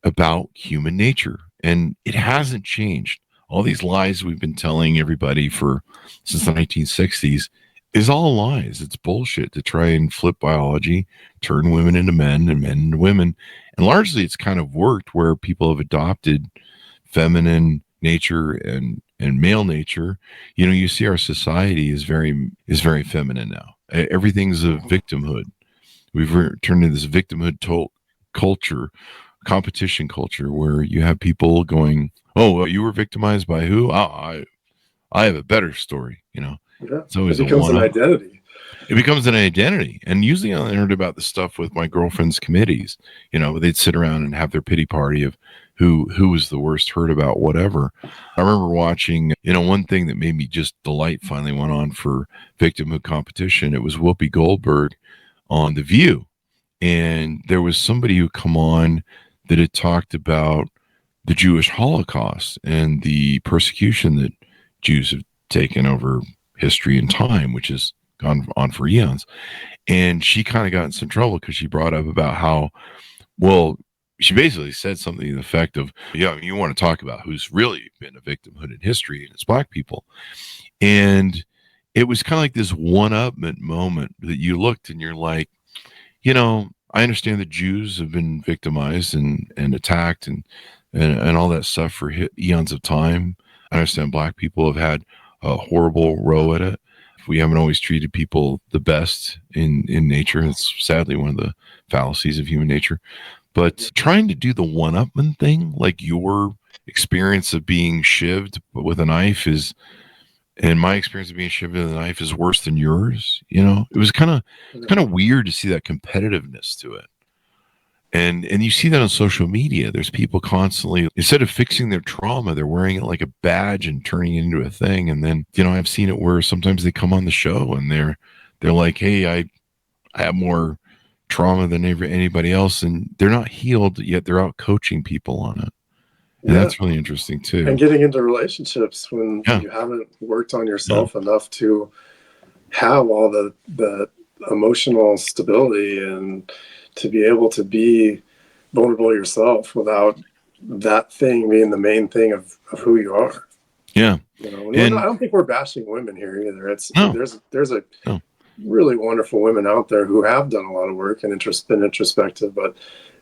about human nature, and it hasn't changed. All these lies we've been telling everybody since the 1960s is all lies. It's bullshit to try and flip biology, turn women into men and men into women. And largely it's kind of worked where people have adopted feminine nature and male nature. You know, you see our society is very feminine now. Everything's a victimhood. We've turned into this victimhood culture, competition culture, where you have people going, "Oh, you were victimized by who? I have a better story," you know. Yeah. It's always It becomes an identity. It becomes an identity. And usually I learned about this stuff with my girlfriend's committees. You know, they'd sit around and have their pity party of who was the worst hurt about whatever. I remember watching, you know, one thing that made me just delight finally went on for victimhood competition. It was Whoopi Goldberg on The View. And there was somebody who come on that had talked about the Jewish Holocaust and the persecution that Jews have taken over history and time, which has gone on for eons. And she kind of got in some trouble because she brought up about how, well, she basically said something to the effect of, yeah, you want to talk about who's really been a victimhood in history, and it's Black people. And it was kind of like this one-upment moment that you looked and you're like, you know, I understand that Jews have been victimized and attacked and all that stuff for eons of time. I understand Black people have had a horrible row at it. We haven't always treated people the best in nature. It's sadly one of the fallacies of human nature. But trying to do the one-upman thing, like your experience of being shivved with a knife is, and my experience of being shivved with a knife is worse than yours. You know, it was kind of weird to see that competitiveness to it. And you see that on social media. There's people constantly, instead of fixing their trauma, they're wearing it like a badge and turning it into a thing. And then, you know, I've seen it where sometimes they come on the show and they're like, hey, I have more trauma than anybody else, and they're not healed yet. They're out coaching people on it. And that's really interesting too. And getting into relationships when you haven't worked on yourself enough to have all the emotional stability and to be able to be vulnerable yourself without that thing being the main thing of who you are. Yeah. You know, and I don't think we're bashing women here either. It's there's a really wonderful women out there who have done a lot of work and been introspective, but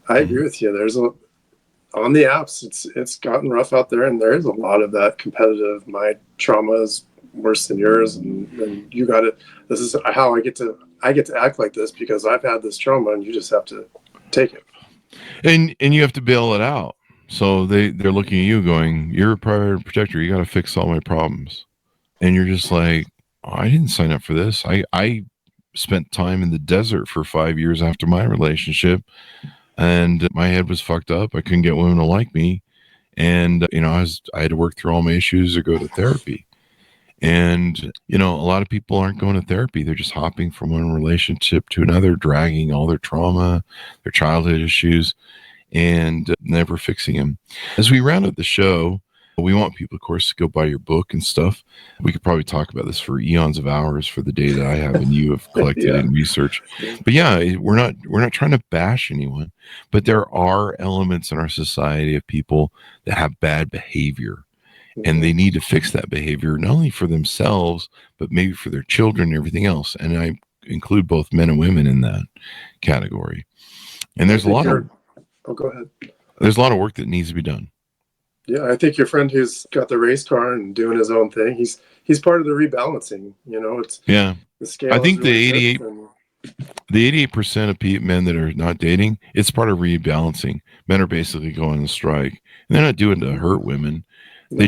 I agree with you. There's on the apps, it's gotten rough out there, and there is a lot of that competitive, my trauma is worse than yours, and you got it. This is how I get to act like this because I've had this trauma, and you just have to take it. And you have to bail it out. So they're looking at you going, you're a private protector. You got to fix all my problems. And you're just like, oh, I didn't sign up for this. I spent time in the desert for 5 years after my relationship, and my head was fucked up. I couldn't get women to like me. And, you know, I had to work through all my issues or go to therapy. And, you know, a lot of people aren't going to therapy. They're just hopping from one relationship to another, dragging all their trauma, their childhood issues, and never fixing them. As we round up the show, we want people, of course, to go buy your book and stuff. We could probably talk about this for eons of hours for the data I have and you have collected and researched. But yeah, we're not trying to bash anyone, but there are elements in our society of people that have bad behavior. And they need to fix that behavior, not only for themselves, but maybe for their children and everything else. And I include both men and women in that category. And there's a lot of... Oh, go ahead. There's a lot of work that needs to be done. Yeah, I think your friend who's got the race car and doing his own thing, he's part of the rebalancing. You know, it's the scale. I think the 88% of men that are not dating, it's part of rebalancing. Men are basically going on strike, and they're not doing it to hurt women. No.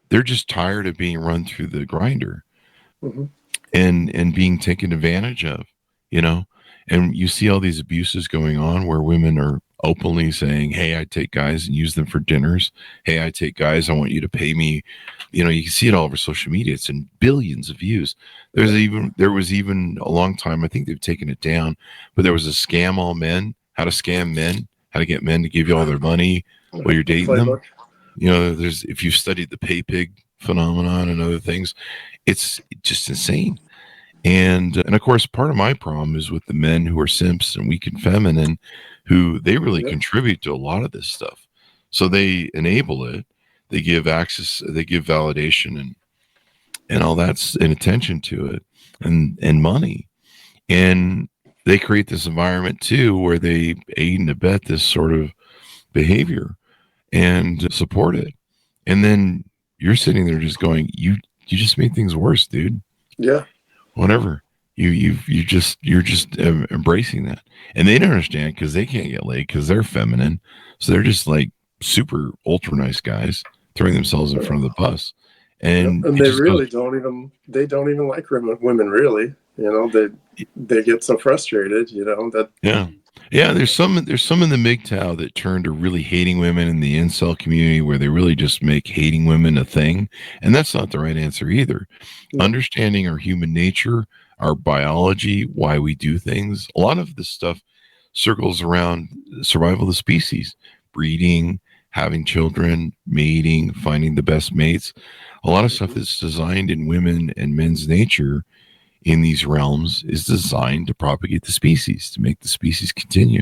They're just tired of being run through the grinder, and being taken advantage of. You know, and you see all these abuses going on where women are openly saying, hey, I take guys and use them for dinners. Hey, I take guys, I want you to pay me. You know, you can see it all over social media. It's in billions of views. There was even a long time, I think they've taken it down, but there was a scam all men, how to scam men how to get men to give you all their money while you're dating them. Playbook. If you've studied the pay pig phenomenon and other things, it's just insane. And of course, part of my problem is with the men who are simps and weak and feminine, who they really contribute to a lot of this stuff. So they enable it. They give access, they give validation and all that's and attention to it and money. And they create this environment too, where they aid and abet this sort of behavior and support it. And then you're sitting there just going, you just made things worse, dude. Yeah. Whatever. You're just embracing that. And they don't understand because they can't get laid because they're feminine. So they're just like super ultra nice guys throwing themselves in front of the bus. And they really don't even like women really. They get so frustrated, that. Yeah. There's some in the MGTOW that turn to really hating women in the incel community, where they really just make hating women a thing. And that's not the right answer either. Yeah. Understanding our human nature, our biology, why we do things. A lot of this stuff circles around survival of the species, breeding, having children, mating, finding the best mates. A lot of stuff that's designed in women and men's nature in these realms is designed to propagate the species, to make the species continue.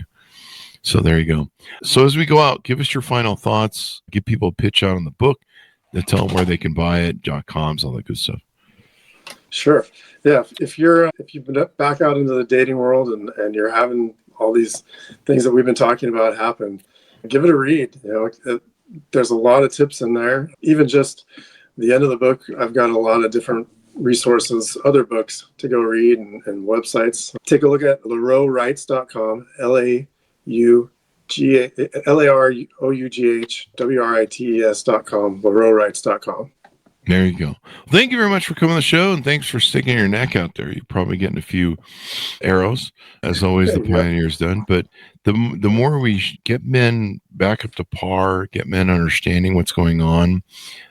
So there you go. So as we go out, give us your final thoughts, give people a pitch out on the book, tell them where they can buy it, .coms, all that good stuff. Sure. Yeah. If you've been back out into the dating world and you're having all these things that we've been talking about happen, give it a read. There's a lot of tips in there. Even just the end of the book, I've got a lot of different resources, other books to go read and websites. Take a look at laroughwrites.com, LaRoughWrites.com, laroughwrites.com. There you go. Thank you very much for coming on the show, and thanks for sticking your neck out there. You're probably getting a few arrows, as always. The pioneer's done. But the more we get men back up to par, get men understanding what's going on,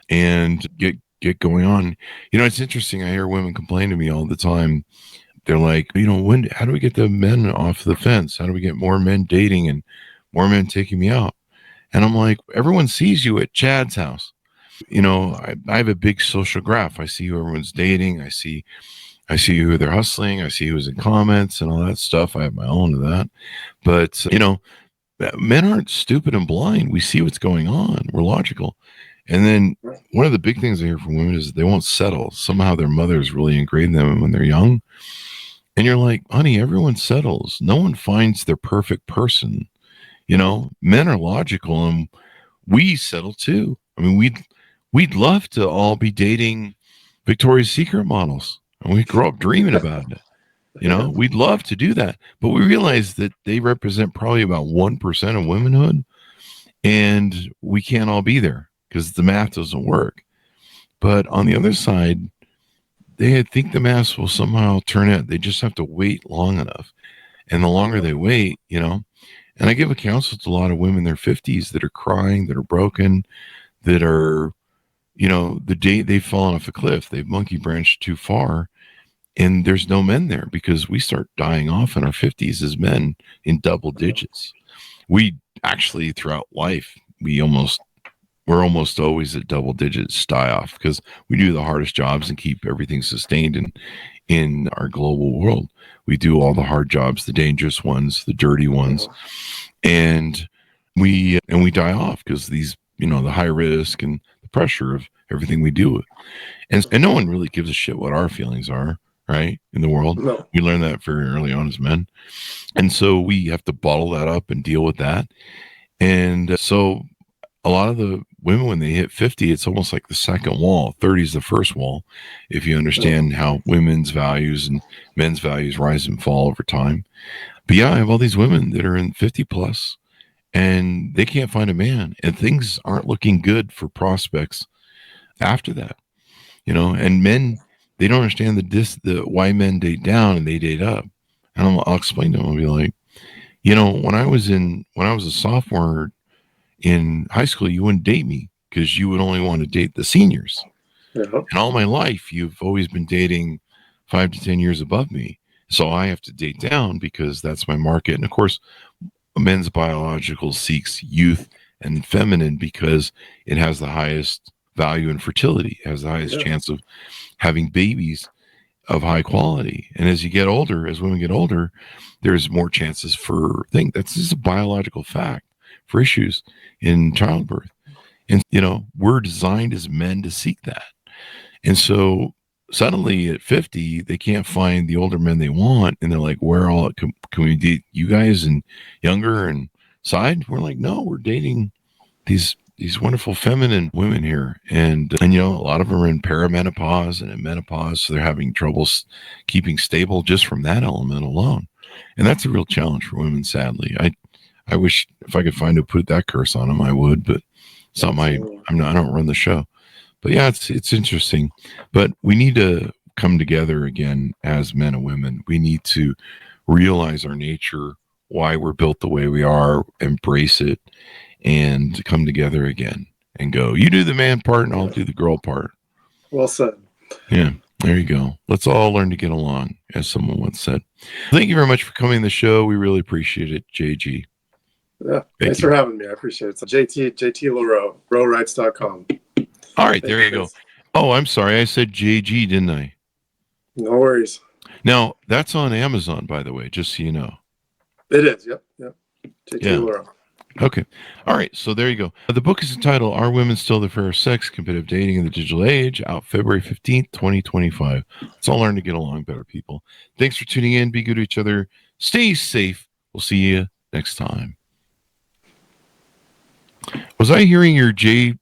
and get going on. It's interesting. I hear women complain to me all the time. They're like, how do we get the men off the fence? How do we get more men dating and more men taking me out? And I'm like, everyone sees you at Chad's house. I have a big social graph. I see who everyone's dating. I see who they're hustling. I see who's in comments and all that stuff. I have my own of that. But, men aren't stupid and blind. We see what's going on. We're logical. And then one of the big things I hear from women is they won't settle. Somehow their mothers really ingrained them when they're young. And you're like, honey, everyone settles. No one finds their perfect person. Men are logical and we settle too. I mean, we'd love to all be dating Victoria's Secret models. And we grow up dreaming about it. We'd love to do that. But we realize that they represent probably about 1% of womanhood. And we can't all be there because the math doesn't work. But on the other side, they think the math will somehow turn out. They just have to wait long enough. And the longer they wait, and I give a counsel to a lot of women in their 50s that are crying, that are broken, that are, the day they've fallen off a cliff, they've monkey branched too far. And there's no men there because we start dying off in our 50s as men in double digits. We actually, throughout life, we're almost always at double digits die off because we do the hardest jobs and keep everything sustained in our global world. We do all the hard jobs, the dangerous ones, the dirty ones, and we die off because these, the high risk and the pressure of everything we do. And no one really gives a shit what our feelings are, right? In the world. No. We learn that very early on as men. And so we have to bottle that up and deal with that. And so a lot of the women, when they hit 50, it's almost like the second wall. 30 is the first wall. If you understand how women's values and men's values rise and fall over time. But yeah, I have all these women that are in 50 plus and they can't find a man and things aren't looking good for prospects after that, and men, they don't understand the why men date down and they date up. And I'll explain to them. I'll be like, when I was a sophomore in high school, you wouldn't date me because you would only want to date the seniors. And all my life, you've always been dating 5 to 10 years above me. So I have to date down because that's my market. And of course, men's biological seeks youth and feminine because it has the highest value in fertility. It has the highest chance of having babies of high quality. And as you get older, as women get older, there's more chances for things. That's just a biological fact for issues in childbirth. And, we're designed as men to seek that. And so suddenly at 50, they can't find the older men they want. And they're like, where all can we date you guys and younger and side? We're like, no, we're dating these wonderful feminine women here. And a lot of them are in perimenopause and in menopause. So they're having troubles keeping stable just from that element alone. And that's a real challenge for women, sadly. I wish if I could find who put that curse on them, I would, but it's not I don't run the show. But yeah, it's interesting. But we need to come together again as men and women. We need to realize our nature, why we're built the way we are, embrace it, and come together again and go, you do the man part and I'll do the girl part. Well said. Yeah, there you go. Let's all learn to get along, as someone once said. Thank you very much for coming to the show. We really appreciate it, JG. Yeah, thanks for having me. I appreciate it. So JT Larough, rowrights.com. All right, there you go. Oh, I'm sorry. I said JG, didn't I? No worries. Now, that's on Amazon, by the way, just so you know. It is. Yep. JT Larough. Okay. All right. So there you go. The book is entitled Are Women Still the Fairer Sex? Competitive Dating in the Digital Age, out February 15th, 2025. Let's all learn to get along better, people. Thanks for tuning in. Be good to each other. Stay safe. We'll see you next time. Was I hearing your JT?